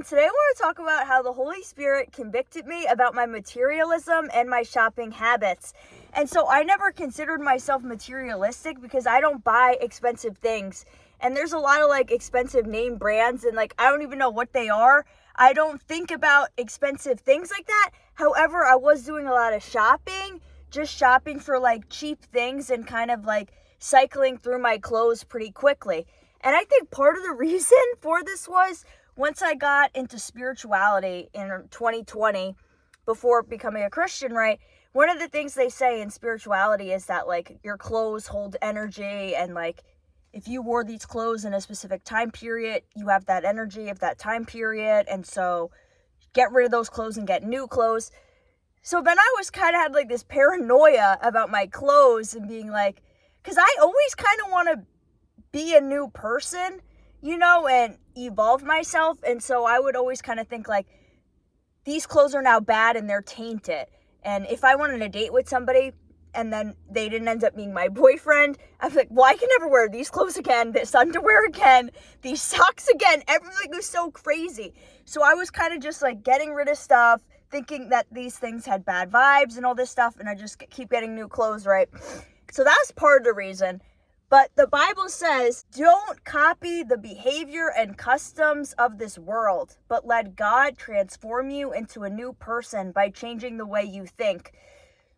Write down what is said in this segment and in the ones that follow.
everyone. Today I want to talk about how the Holy Spirit convicted me about my materialism and my shopping habits. And so I never considered myself materialistic because I don't buy expensive things. And there's a lot of expensive name brands and I don't even know what they are. I don't think about expensive things like that. However, I was doing a lot of shopping, just shopping for cheap things and kind of cycling through my clothes pretty quickly. And I think part of the reason for this was once I got into spirituality in 2020, before becoming a Christian, right? One of the things they say in spirituality is that your clothes hold energy, and if you wore these clothes in a specific time period, you have that energy of that time period, and so get rid of those clothes and get new clothes. So then I was kind of had this paranoia about my clothes and being because I always kind of want to be a new person, and evolve myself. And so I would always kind of think these clothes are now bad and they're tainted. And if I wanted a date with somebody and then they didn't end up being my boyfriend, I was well, I can never wear these clothes again, this underwear again, these socks again. Everything was so crazy. So I was kind of just getting rid of stuff, thinking that these things had bad vibes and all this stuff. And I just keep getting new clothes, right? So that's part of the reason. But the Bible says, don't copy the behavior and customs of this world, but let God transform you into a new person by changing the way you think.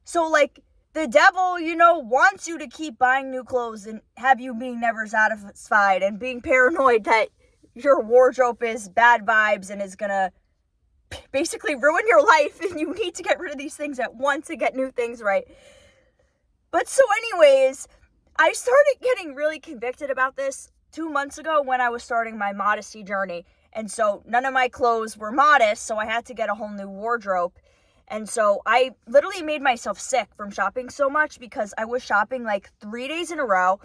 So the devil, wants you to keep buying new clothes and have you being never satisfied and being paranoid that your wardrobe is bad vibes and is going to basically ruin your life, and you need to get rid of these things at once to get new things, right? But so anyways, I started getting really convicted about this 2 months ago when I was starting my modesty journey. And so none of my clothes were modest, so I had to get a whole new wardrobe. And so I literally made myself sick from shopping so much because I was shopping 3 days in a row.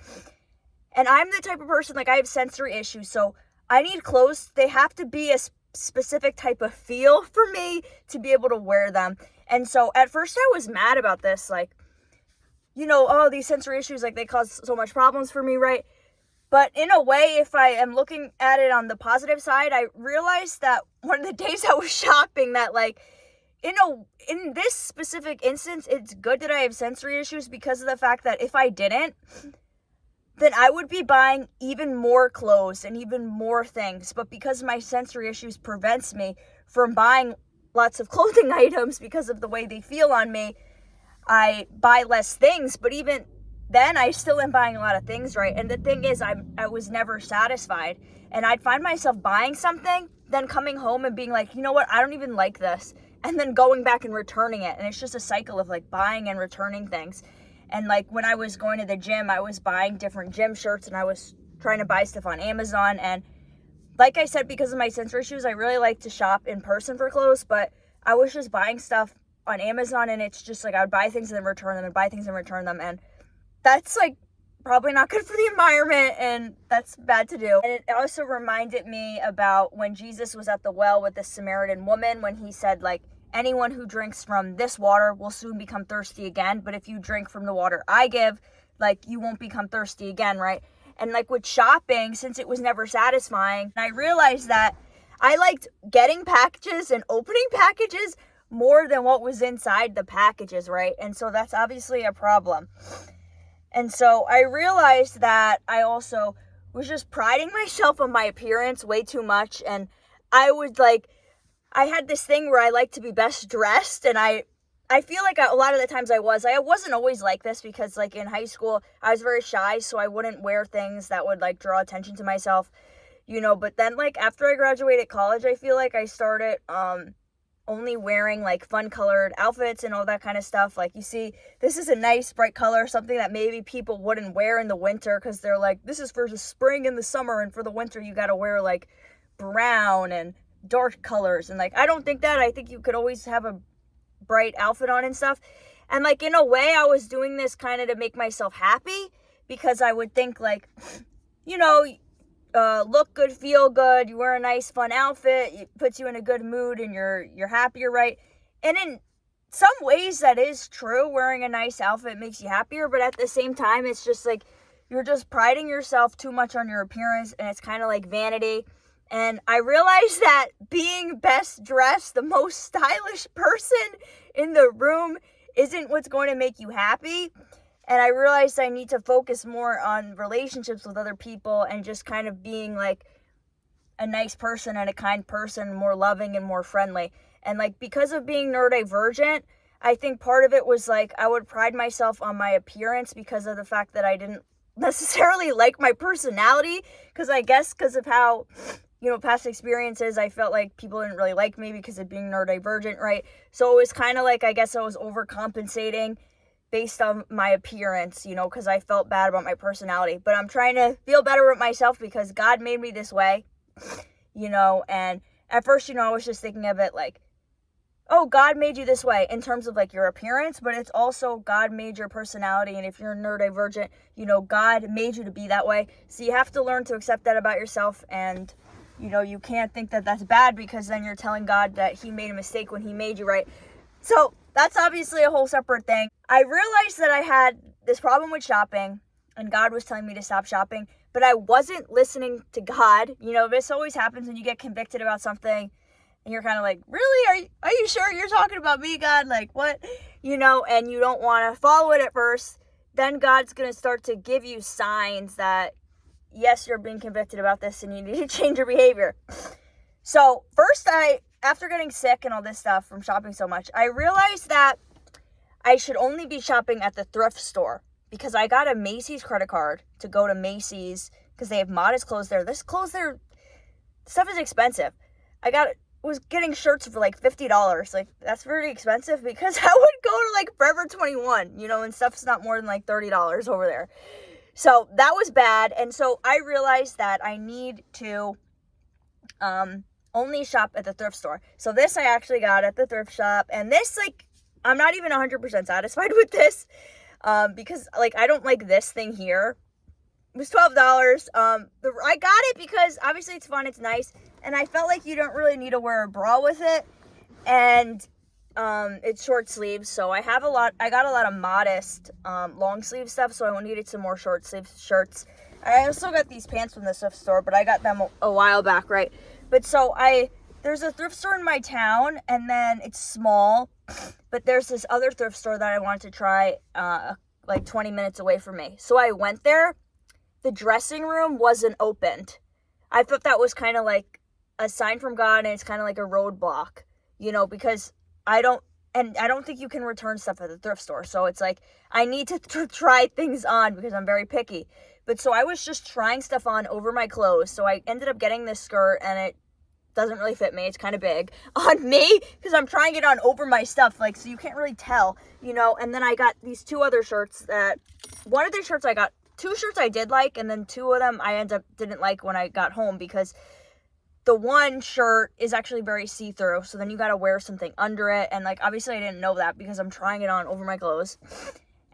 And I'm the type of person, I have sensory issues, so I need clothes. They have to be a specific type of feel for me to be able to wear them. And so at first I was mad about this, these sensory issues, they cause so much problems for me, right? But in a way, if I am looking at it on the positive side, I realized that one of the days I was shopping that in this specific instance, it's good that I have sensory issues because of the fact that if I didn't, then I would be buying even more clothes and even more things. But because my sensory issues prevents me from buying lots of clothing items because of the way they feel on me, I buy less things. But even then, I still am buying a lot of things, right? And the thing is, I was never satisfied. And I'd find myself buying something, then coming home and being you know what, I don't even like this. And then going back and returning it. And it's just a cycle of buying and returning things. And when I was going to the gym, I was buying different gym shirts and I was trying to buy stuff on Amazon. And like I said, because of my sensory issues, I really like to shop in person for clothes, but I was just buying stuff on Amazon, and it's just I would buy things and then return them and buy things and return them. And that's probably not good for the environment, and that's bad to do. And it also reminded me about when Jesus was at the well with the Samaritan woman, when he said anyone who drinks from this water will soon become thirsty again, but if you drink from the water I give, you won't become thirsty again, right? And with shopping, since it was never satisfying, I realized that I liked getting packages and opening packages more than what was inside the packages, right? And so that's obviously a problem. And so I realized that I also was just priding myself on my appearance way too much, and I would I had this thing where I like to be best dressed, and I feel a lot of the times I wasn't always like this because in high school I was very shy, so I wouldn't wear things that would draw attention to myself, but then after I graduated college, I feel I started only wearing fun colored outfits and all that kind of stuff. You see, this is a nice bright color, something that maybe people wouldn't wear in the winter because they're this is for the spring and the summer, and for the winter you got to wear brown and dark colors. And I don't think that. I think you could always have a bright outfit on and stuff. And in a way, I was doing this kind of to make myself happy because I would think look good, feel good, you wear a nice fun outfit, it puts you in a good mood and you're happier, right? And in some ways that is true. Wearing a nice outfit makes you happier, but at the same time, it's just you're just priding yourself too much on your appearance, and it's kind of vanity. And I realized that being best dressed, the most stylish person in the room, isn't what's going to make you happy. And I realized I need to focus more on relationships with other people and just kind of being like a nice person and a kind person, more loving and more friendly. And like, because of being neurodivergent, I think part of it was like I would pride myself on my appearance because of the fact that I didn't necessarily like my personality, because I guess because of how, past experiences, I felt like people didn't really like me because of being neurodivergent, right? So it was kind of like, I guess I was overcompensating based on my appearance, because I felt bad about my personality. But I'm trying to feel better with myself because God made me this way, and at first, I was just thinking of it like, oh, God made you this way in terms of like your appearance, but it's also God made your personality. And if you're neurodivergent, God made you to be that way. So you have to learn to accept that about yourself. And, you can't think that that's bad, because then you're telling God that he made a mistake when he made you, right? So that's obviously a whole separate thing. I realized that I had this problem with shopping, and God was telling me to stop shopping, but I wasn't listening to God. This always happens when you get convicted about something. And you're kind of like, really? Are you sure you're talking about me, God? Like, what? And you don't want to follow it at first. Then God's going to start to give you signs that, yes, you're being convicted about this and you need to change your behavior. So first, after getting sick and all this stuff from shopping so much, I realized that I should only be shopping at the thrift store, because I got a Macy's credit card to go to Macy's because they have modest clothes there. This clothes there, stuff is expensive. Was getting shirts for like $50. Like, that's very expensive, because I would go to like Forever 21, and stuff's not more than like $30 over there. So that was bad. And so I realized that I need to only shop at the thrift store. So this I actually got at the thrift shop, and this, like, I'm not even 100% satisfied with this, because like I don't like this thing here. It was $12. I got it because obviously it's fun, it's nice, and I felt like you don't really need to wear a bra with it, and it's short sleeves, so I got a lot of modest long sleeve stuff, so I needed some more short sleeve shirts. I also got these pants from the thrift store, but I got them a while back, right? But so there's a thrift store in my town, and then it's small, but there's this other thrift store that I wanted to try like 20 minutes away from me. So I went there. The dressing room wasn't opened. I thought that was kind of like a sign from God, and it's kind of like a roadblock, because I don't think you can return stuff at the thrift store. So it's like, I need to try things on because I'm very picky. But so I was just trying stuff on over my clothes. So I ended up getting this skirt, and it doesn't really fit me. It's kind of big on me because I'm trying it on over my stuff. Like, so you can't really tell, and then I got these two other shirts one of the shirts I got, two shirts I did like, and then two of them I didn't like when I got home, because the one shirt is actually very see-through, so then you gotta wear something under it, and like obviously I didn't know that because I'm trying it on over my clothes.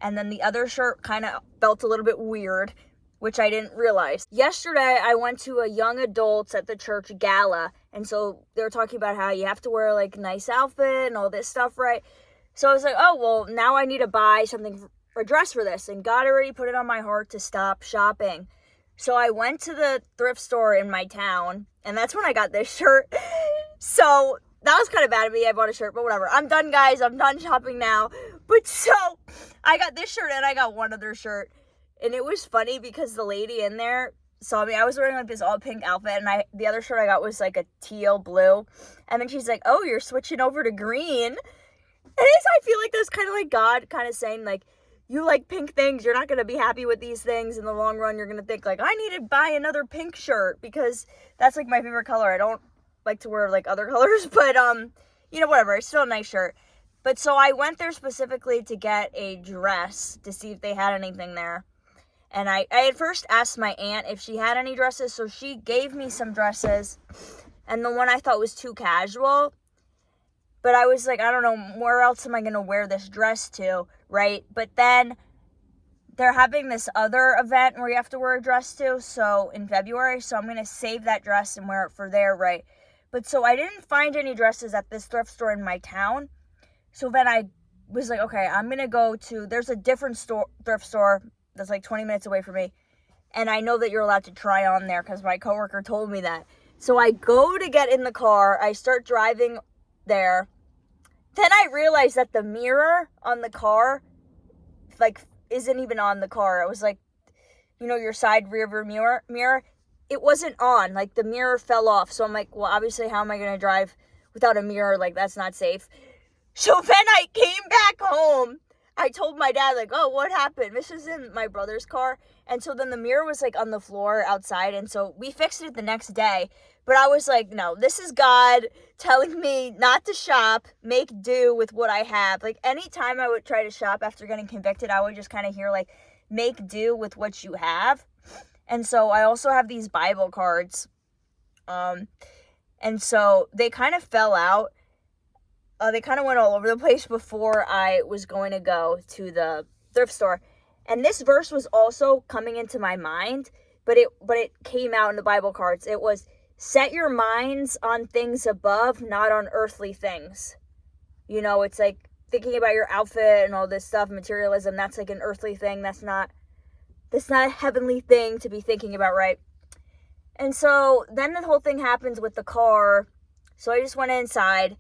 And then the other shirt kind of felt a little bit weird, which I didn't realize. Yesterday I went to a young adults at the church gala, and so they were talking about how you have to wear like a nice outfit and all this stuff, right? So I was like, oh well, now I need to buy something a dress for this, and God already put it on my heart to stop shopping. So I went to the thrift store in my town, and that's when I got this shirt. So that was kind of bad of me. I bought a shirt, but whatever. I'm done, guys. I'm done shopping now. But so I got this shirt, and I got one other shirt, and it was funny because the lady in there saw me. I was wearing like this all pink outfit, and the other shirt I got was like a teal blue, and then she's like, oh, you're switching over to green. And I feel like that's kind of like God kind of saying like, you like pink things, you're not going to be happy with these things in the long run. You're going to think like, I need to buy another pink shirt because that's like my favorite color. I don't like to wear like other colors, but whatever, it's still a nice shirt. But so I went there specifically to get a dress to see if they had anything there. And I had first asked my aunt if she had any dresses, so she gave me some dresses, and the one I thought was too casual. But I was like, I don't know, where else am I going to wear this dress to, right? But then they're having this other event where you have to wear a dress to, so in February, so I'm going to save that dress and wear it for there, right? But so I didn't find any dresses at this thrift store in my town. So then I was like, okay, I'm going to go to, there's a different thrift store that's like 20 minutes away from me. And I know that you're allowed to try on there because my coworker told me that. So I go to get in the car. I start driving there. Then I realize that the mirror on the car, like, isn't even on the car. It was like, your side rear view mirror. It wasn't on. Like, the mirror fell off. So I'm like, well, obviously, how am I going to drive without a mirror? Like, that's not safe. So then I came back home. I told my dad, like, oh, what happened? This was in my brother's car. And so then the mirror was, like, on the floor outside. And so we fixed it the next day. But I was like, no, this is God telling me not to shop, make do with what I have. Like, anytime I would try to shop after getting convicted, I would just kind of hear, like, make do with what you have. And so I also have these Bible cards. And so they kind of fell out. They kind of went all over the place before I was going to go to the thrift store. And this verse was also coming into my mind, but it came out in the Bible cards. It was, set your minds on things above, not on earthly things. It's like thinking about your outfit and all this stuff, materialism, that's like an earthly thing. That's not a heavenly thing to be thinking about, right? And so then the whole thing happens with the car. So I just went inside.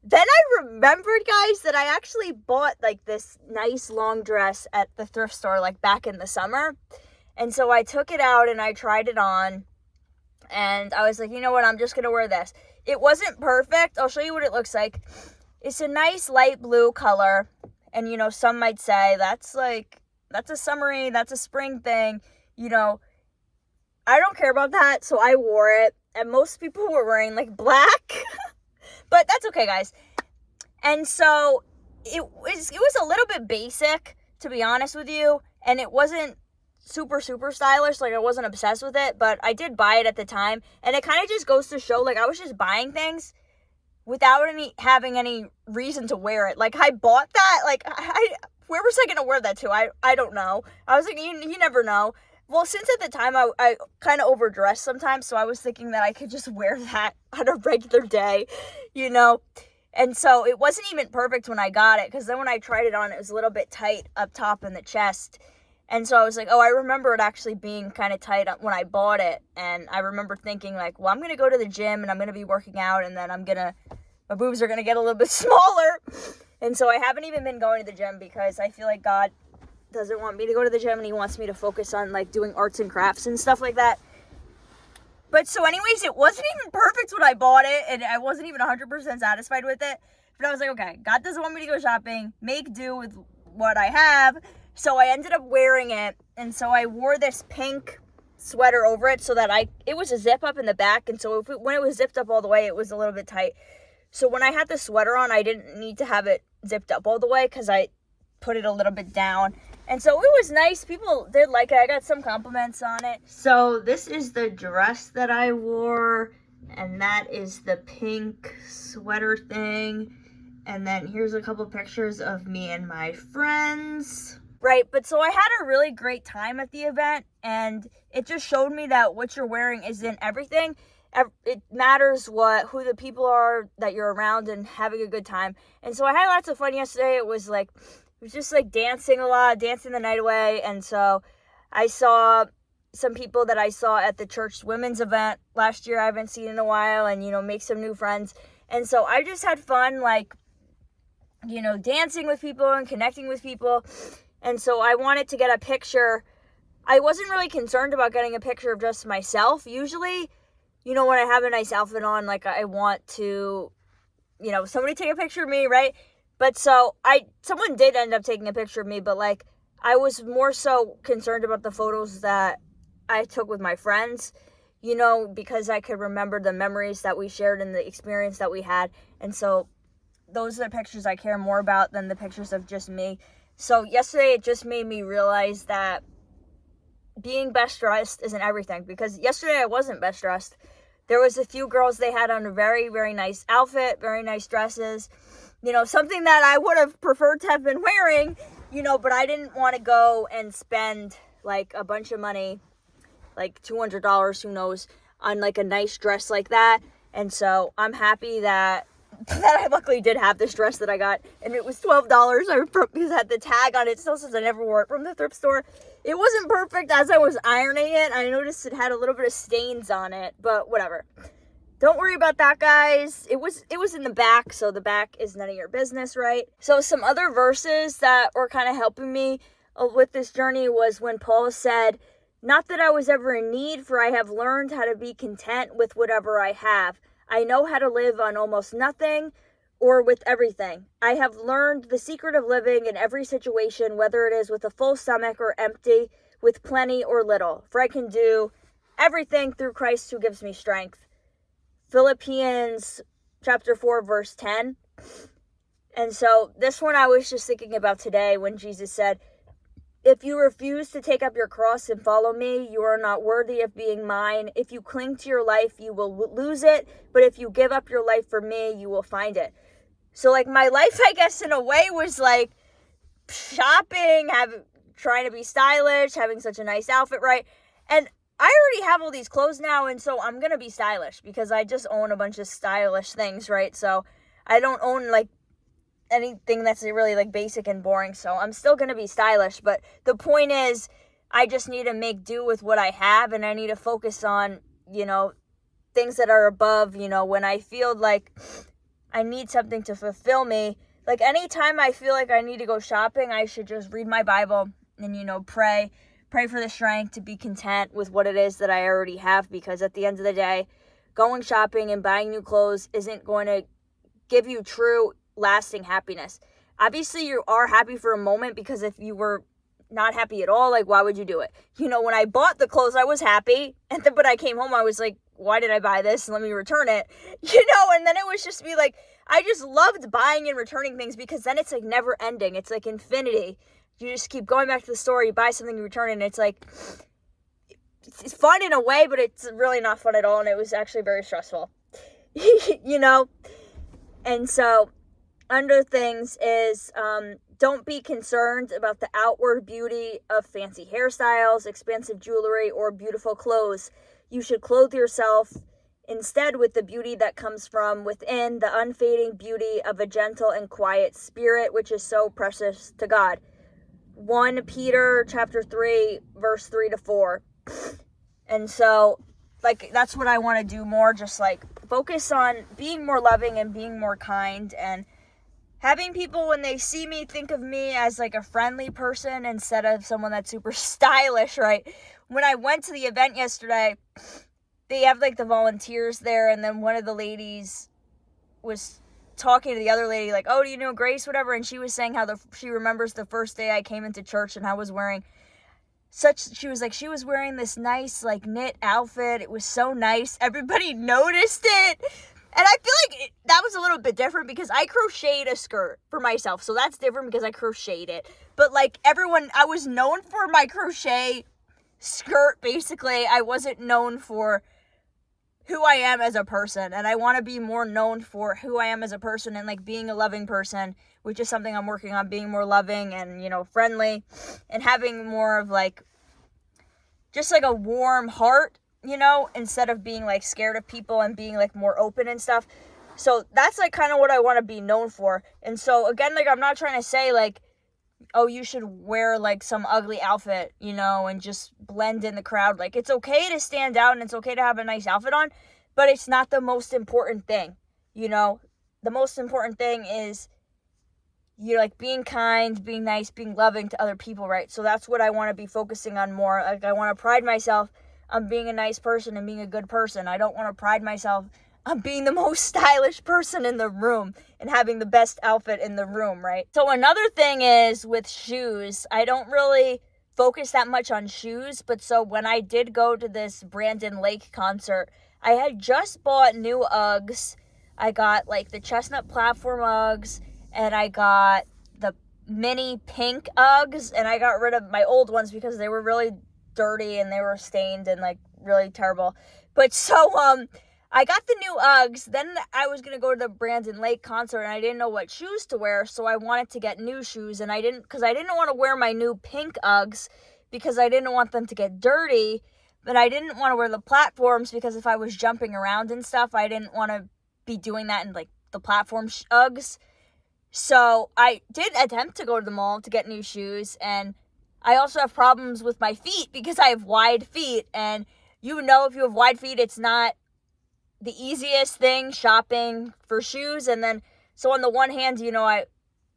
Then I remembered, guys, that I actually bought, like, this nice long dress at the thrift store, like, back in the summer. And so I took it out and I tried it on. And I was like, you know what? I'm just going to wear this. It wasn't perfect. I'll show you what it looks like. It's a nice light blue color. And, some might say that's a summery, that's a spring thing. I don't care about that. So I wore it. And most people were wearing, like, black. But that's okay, guys. And so it was a little bit basic, to be honest with you. And it wasn't super, super stylish. Like, I wasn't obsessed with it. But I did buy it at the time. And it kind of just goes to show, like, I was just buying things without having any reason to wear it. Like, I bought that. Like, where was I going to wear that to? I don't know. I was like, you never know. Well, since at the time I kind of overdressed sometimes, so I was thinking that I could just wear that on a regular day, And so it wasn't even perfect when I got it, because then when I tried it on, it was a little bit tight up top in the chest. And so I was like, oh, I remember it actually being kind of tight when I bought it. And I remember thinking, like, well, I'm going to go to the gym and I'm going to be working out, and then my boobs are going to get a little bit smaller. And so I haven't even been going to the gym because I feel like God doesn't want me to go to the gym, and he wants me to focus on, like, doing arts and crafts and stuff like that. But so anyways, it wasn't even perfect when I bought it, and I wasn't even 100% satisfied with it. But I was like, okay, God doesn't want me to go shopping, make do with what I have. So I ended up wearing it, and so I wore this pink sweater over it so that it was a zip up in the back, and so when it was zipped up all the way, it was a little bit tight. So when I had the sweater on, I didn't need to have it zipped up all the way because I put it a little bit down. And so it was nice. People did like it. I got some compliments on it. So this is the dress that I wore, and that is the pink sweater thing. And then here's a couple pictures of me and my friends. Right, but so I had a really great time at the event, and it just showed me that what you're wearing isn't everything. It matters who the people are that you're around and having a good time. And so I had lots of fun yesterday. It was just like dancing a lot, dancing the night away. And so I saw some people that I saw at the church women's event last year I haven't seen in a while, and, make some new friends. And so I just had fun, dancing with people and connecting with people. And so I wanted to get a picture. I wasn't really concerned about getting a picture of just myself. Usually, when I have a nice outfit on, I want to, somebody take a picture of me, right? But so someone did end up taking a picture of me, but I was more so concerned about the photos that I took with my friends, because I could remember the memories that we shared and the experience that we had. And so those are the pictures I care more about than the pictures of just me. So yesterday it just made me realize that being best dressed isn't everything, because yesterday I wasn't best dressed. There was a few girls, they had on a very, very nice outfit, very nice dresses, something that I would have preferred to have been wearing, but I didn't want to go and spend a bunch of money, $200, who knows, on a nice dress like that. And so I'm happy that I luckily did have this dress that I got, and it was $12. Because it had the tag on it still, since I never wore it from the thrift store. It wasn't perfect. As I was ironing it, I noticed it had a little bit of stains on it, but whatever. Don't worry about that, guys. It was in the back, so the back is none of your business, right? So some other verses that were kind of helping me with this journey was when Paul said, "Not that I was ever in need, for I have learned how to be content with whatever I have. I know how to live on almost nothing or with everything. I have learned the secret of living in every situation, whether it is with a full stomach or empty, with plenty or little. For I can do everything through Christ who gives me strength." Philippians chapter 4, verse 10. And so this one I was just thinking about today when Jesus said, "If you refuse to take up your cross and follow me, you are not worthy of being mine. If you cling to your life, you will lose it. But if you give up your life for me, you will find it." So like my life, I guess in a way, was like shopping, trying to be stylish, having such a nice outfit, right? And I already have all these clothes now, and so I'm going to be stylish because I just own a bunch of stylish things, right? So I don't own like anything that's really like basic and boring, so I'm still going to be stylish. But the point is, I just need to make do with what I have, and I need to focus on, things that are above, when I feel like I need something to fulfill me. Like anytime I feel like I need to go shopping, I should just read my Bible and, pray for the strength to be content with what it is that I already have, because at the end of the day, going shopping and buying new clothes isn't going to give you true lasting happiness. Obviously, you are happy for a moment, because if you were not happy at all, like, why would you do it? When I bought the clothes, I was happy, but I came home, I was like, why did I buy this? Let me return it, and then it was just me like, I just loved buying and returning things, because then it's like never ending. It's like infinity. You just keep going back to the store, you buy something, you return it, and it's like, it's fun in a way, but it's really not fun at all, and it was actually very stressful, and so, under things is, don't be concerned about the outward beauty of fancy hairstyles, expensive jewelry, or beautiful clothes. You should clothe yourself instead with the beauty that comes from within, the unfading beauty of a gentle and quiet spirit, which is so precious to God. 1 Peter chapter 3, verse 3-4. And so, like, that's what I want to do more, just like focus on being more loving and being more kind, and having people, when they see me, think of me as like a friendly person instead of someone that's super stylish, right? When I went to the event yesterday, they have like the volunteers there, and then one of the ladies was talking to the other lady, like, "Oh, do you know Grace, whatever?" And she was saying how she remembers the first day I came into church, and I was wearing she was wearing this nice like knit outfit. It was so nice. Everybody noticed it. And I feel like that was a little bit different because I crocheted a skirt for myself. So that's different because I crocheted it. But like I was known for my crochet skirt, basically. I wasn't known for who I am as a person. And I want to be more known for who I am as a person, and like being a loving person, which is something I'm working on, being more loving and, friendly, and having more of like, just like a warm heart, instead of being like scared of people and being like more open and stuff. So that's like kind of what I want to be known for. And so again, like, I'm not trying to say like, oh, you should wear like some ugly outfit, and just blend in the crowd. Like, it's okay to stand out and it's okay to have a nice outfit on, but it's not the most important thing. The most important thing is like being kind, being nice, being loving to other people, right? So that's what I want to be focusing on more. Like, I want to pride myself on being a nice person and being a good person. I don't want to pride myself on being the most stylish person in the room and having the best outfit in the room, right? So another thing is with shoes. I don't really focus that much on shoes, but so when I did go to this Brandon Lake concert, I had just bought new Uggs. I got like the chestnut platform Uggs, and I got the mini pink Uggs, and I got rid of my old ones because they were really dirty and they were stained and like really terrible. But so I got the new Uggs. Then I was going to go to the Brandon Lake concert, and I didn't know what shoes to wear, so I wanted to get new shoes, and I didn't want to wear my new pink Uggs because I didn't want them to get dirty, but I didn't want to wear the platforms because if I was jumping around and stuff, I didn't want to be doing that in like the platform Uggs. So I did attempt to go to the mall to get new shoes, and I also have problems with my feet because I have wide feet. And you know, if you have wide feet, it's not the easiest thing shopping for shoes. And then, so on the one hand, you know,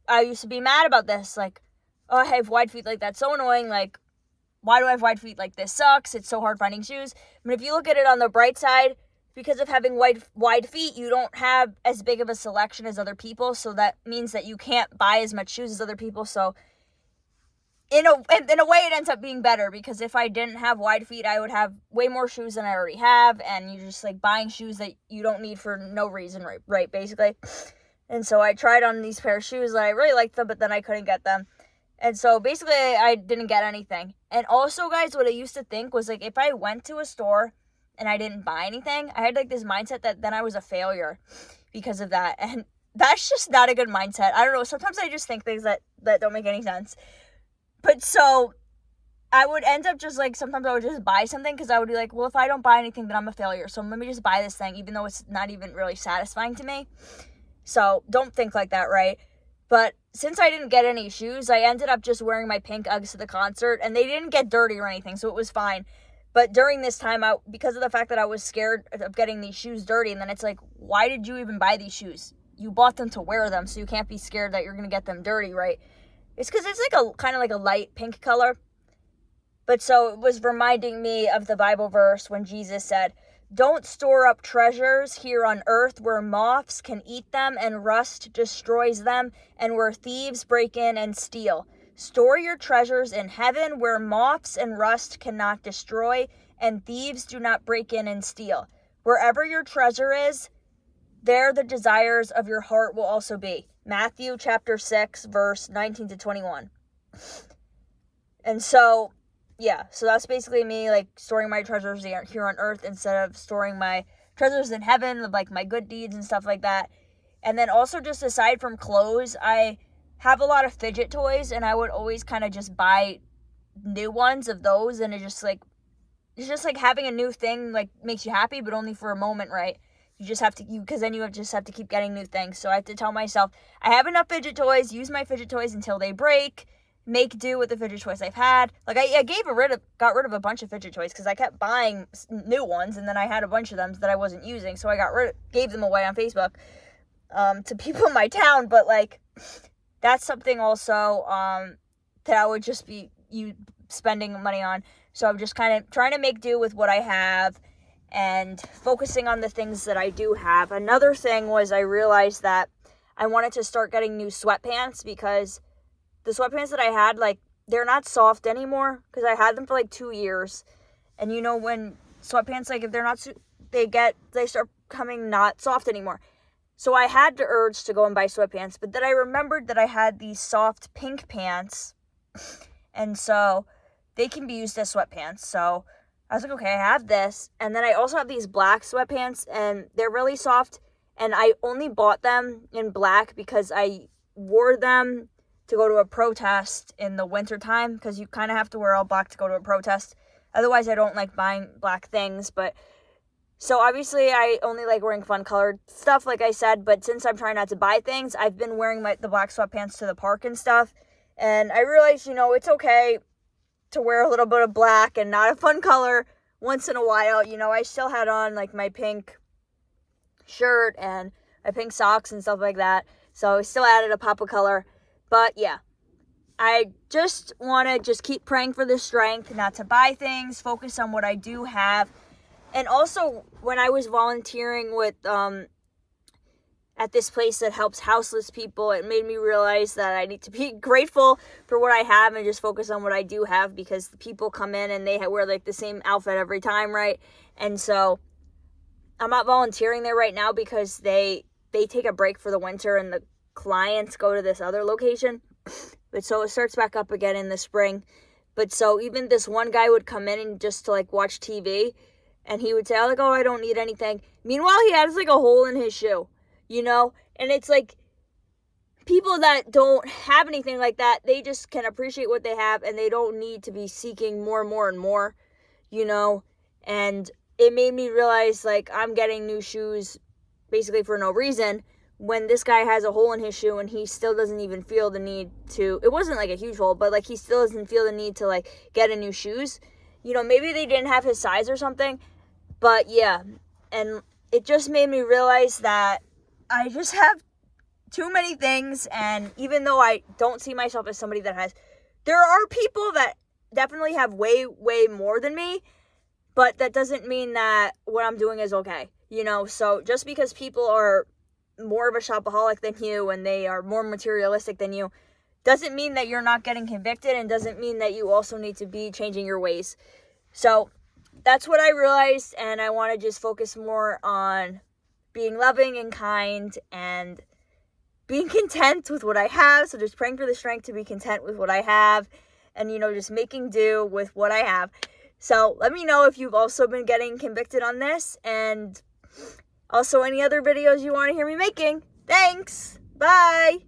I used to be mad about this. Like, oh, I have wide feet, like, that's so annoying. Like, why do I have wide feet? Like, this sucks. It's so hard finding shoes. But if you look at it on the bright side, because of having wide feet, you don't have as big of a selection as other people. So that means that you can't buy as much shoes as other people. So in a way, it ends up being better, because if I didn't have wide feet, I would have way more shoes than I already have, and you're just like buying shoes that you don't need for no reason, right, basically. And so I tried on these pair of shoes, and I really liked them, but then I couldn't get them. And so basically I didn't get anything. And also, guys, what I used to think was, like, if I went to a store and I didn't buy anything, I had like this mindset that then I was a failure because of that. And that's just not a good mindset. I don't know, sometimes I just think things that don't make any sense. But so I would end up just like, sometimes I would just buy something because I would be like, well, if I don't buy anything, then I'm a failure. So let me just buy this thing, even though it's not even really satisfying to me. So don't think like that, right? But since I didn't get any shoes, I ended up just wearing my pink Uggs to the concert, and they didn't get dirty or anything, so it was fine. But during this time, because of the fact that I was scared of getting these shoes dirty, and then it's like, why did you even buy these shoes? You bought them to wear them, so you can't be scared that you're going to get them dirty, right? It's because it's like a kind of like a light pink color. But so it was reminding me of the Bible verse when Jesus said, "Don't store up treasures here on earth where moths can eat them and rust destroys them, and where thieves break in and steal. Store your treasures in heaven where moths and rust cannot destroy, and thieves do not break in and steal. Wherever your treasure is, there the desires of your heart will also be." Matthew chapter 6, verse 19 to 21. And so, yeah, so that's basically me, like, storing my treasures here on earth instead of storing my treasures in heaven, like my good deeds and stuff like that. And then also, just aside from clothes, I have a lot of fidget toys, and I would always kind of just buy new ones of those, and it's just like having a new thing, like, makes you happy, but only for a moment, right? You just have to, because then you just have to keep getting new things. So I have to tell myself, I have enough fidget toys, use my fidget toys until they break, make do with the fidget toys I've had. Like, I got rid of a bunch of fidget toys because I kept buying new ones, and then I had a bunch of them that I wasn't using, so I gave them away on Facebook to people in my town. But, like, that's something also that I would just be spending money on. So I'm just kind of trying to make do with what I have and focusing on the things that I do have. Another thing was, I realized that I wanted to start getting new sweatpants, because the sweatpants that I had, like, they're not soft anymore, because I had them for like 2 years. And you know, when sweatpants, like, if they're not, they start coming not soft anymore. So I had the urge to go and buy sweatpants, but then I remembered that I had these soft pink pants, and so they can be used as sweatpants. So I was like, okay, I have this, and then I also have these black sweatpants, and they're really soft, and I only bought them in black because I wore them to go to a protest in the wintertime, because you kind of have to wear all black to go to a protest. Otherwise, I don't like buying black things. But so obviously, I only like wearing fun colored stuff, like I said. But since I'm trying not to buy things, I've been wearing the black sweatpants to the park and stuff. And I realized, you know, it's okay to wear a little bit of black and not a fun color once in a while. You know, I still had on like my pink shirt and my pink socks and stuff like that. So I still added a pop of color. But yeah, I just want to just keep praying for the strength not to buy things, focus on what I do have. And also, when I was volunteering with at this place that helps houseless people, it made me realize that I need to be grateful for what I have and just focus on what I do have, because the people come in and they wear like the same outfit every time, right? And so I'm not volunteering there right now because they take a break for the winter and the clients go to this other location. But so it starts back up again in the spring. But so even this one guy would come in and just to like watch TV, and he would say, like, oh, I don't need anything. Meanwhile, he has like a hole in his shoe, you know? And it's like, people that don't have anything like that, they just can appreciate what they have, and they don't need to be seeking more and more and more, you know? And it made me realize, like, I'm getting new shoes basically for no reason, when this guy has a hole in his shoe and he still doesn't even feel the need to, it wasn't like a huge hole, but like he still doesn't feel the need to like get a new shoes. Maybe they didn't have his size or something, but yeah. And it just made me realize that I just have too many things, and even though I don't see myself as somebody that has, there are people that definitely have way, way more than me, but that doesn't mean that what I'm doing is okay, so just because people are more of a shopaholic than you and they are more materialistic than you doesn't mean that you're not getting convicted, and doesn't mean that you also need to be changing your ways. So that's what I realized, and I want to just focus more on being loving and kind and being content with what I have. So just praying for the strength to be content with what I have, and just making do with what I have. So let me know if you've also been getting convicted on this, and also any other videos you want to hear me making. Thanks. Bye.